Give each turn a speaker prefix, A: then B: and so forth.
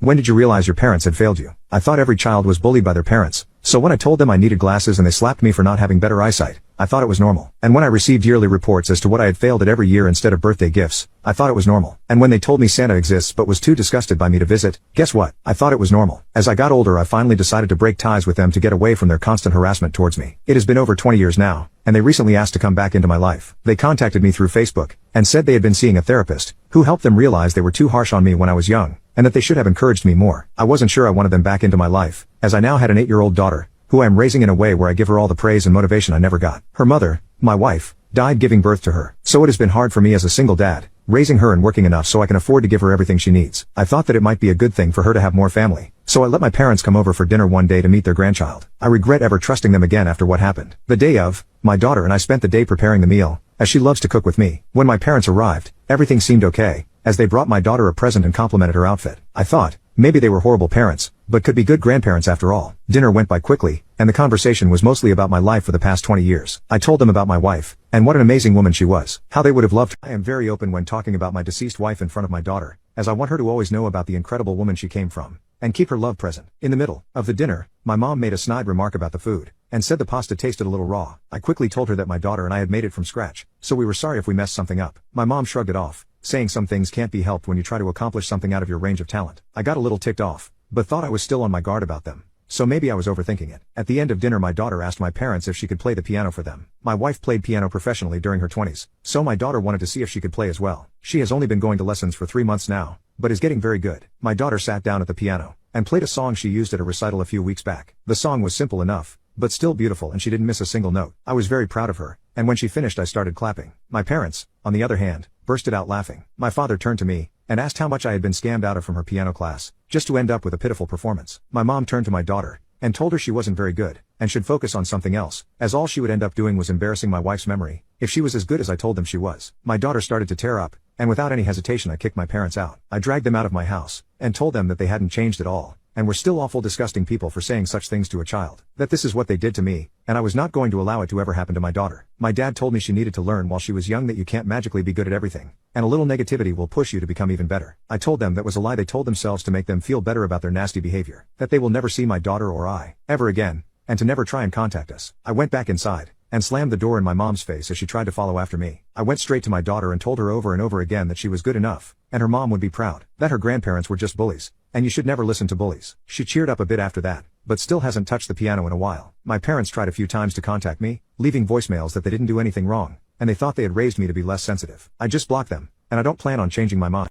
A: When did you realize your parents had failed you? I thought every child was bullied by their parents. So when I told them I needed glasses and they slapped me for not having better eyesight, I thought it was normal. And when I received yearly reports as to what I had failed at every year instead of birthday gifts, I thought it was normal. And when they told me Santa exists but was too disgusted by me to visit, guess what? I thought it was normal. As I got older, I finally decided to break ties with them to get away from their constant harassment towards me. It has been over 20 years now, and they recently asked to come back into my life. They contacted me through Facebook and said they had been seeing a therapist who helped them realize they were too harsh on me when I was young, and that they should have encouraged me more. I wasn't sure I wanted them back into my life, as I now had an 8-year-old daughter, who I am raising in a way where I give her all the praise and motivation I never got. Her mother, my wife, died giving birth to her. So it has been hard for me as a single dad, raising her and working enough so I can afford to give her everything she needs. I thought that it might be a good thing for her to have more family, so I let my parents come over for dinner one day to meet their grandchild. I regret ever trusting them again after what happened. The day of, my daughter and I spent the day preparing the meal, as she loves to cook with me. When my parents arrived, everything seemed okay, as they brought my daughter a present and complimented her outfit. I thought, maybe they were horrible parents, but could be good grandparents after all. Dinner went by quickly, and the conversation was mostly about my life for the past 20 years. I told them about my wife, and what an amazing woman she was. How they would have loved her. I am very open when talking about my deceased wife in front of my daughter, as I want her to always know about the incredible woman she came from, and keep her love present. In the middle of the dinner, my mom made a snide remark about the food, and said the pasta tasted a little raw. I quickly told her that my daughter and I had made it from scratch, so we were sorry if we messed something up. My mom shrugged it off, saying some things can't be helped when you try to accomplish something out of your range of talent. I got a little ticked off, but thought I was still on my guard about them, so maybe I was overthinking it. At the end of dinner, my daughter asked my parents if she could play the piano for them. My wife played piano professionally during her 20s, so my daughter wanted to see if she could play as well. She has only been going to lessons for 3 months now, but is getting very good. My daughter sat down at the piano and played a song she used at a recital a few weeks back. The song was simple enough, but still beautiful, and she didn't miss a single note. I was very proud of her, and when she finished I started clapping. My parents, on the other hand, bursted out laughing. My father turned to me and asked how much I had been scammed out of from her piano class, just to end up with a pitiful performance. My mom turned to my daughter and told her she wasn't very good, and should focus on something else, as all she would end up doing was embarrassing my wife's memory, if she was as good as I told them she was. My daughter started to tear up, and without any hesitation I kicked my parents out. I dragged them out of my house, and told them that they hadn't changed at all, and were still awful disgusting people for saying such things to a child. That this is what they did to me, and I was not going to allow it to ever happen to my daughter. My dad told me she needed to learn while she was young that you can't magically be good at everything, and a little negativity will push you to become even better. I told them that was a lie they told themselves to make them feel better about their nasty behavior, that they will never see my daughter or I, ever again, and to never try and contact us. I went back inside, and slammed the door in my mom's face as she tried to follow after me. I went straight to my daughter and told her over and over again that she was good enough, and her mom would be proud, that her grandparents were just bullies, and you should never listen to bullies. She cheered up a bit after that, but still hasn't touched the piano in a while. My parents tried a few times to contact me, leaving voicemails that they didn't do anything wrong, and they thought they had raised me to be less sensitive. I just blocked them, and I don't plan on changing my mind.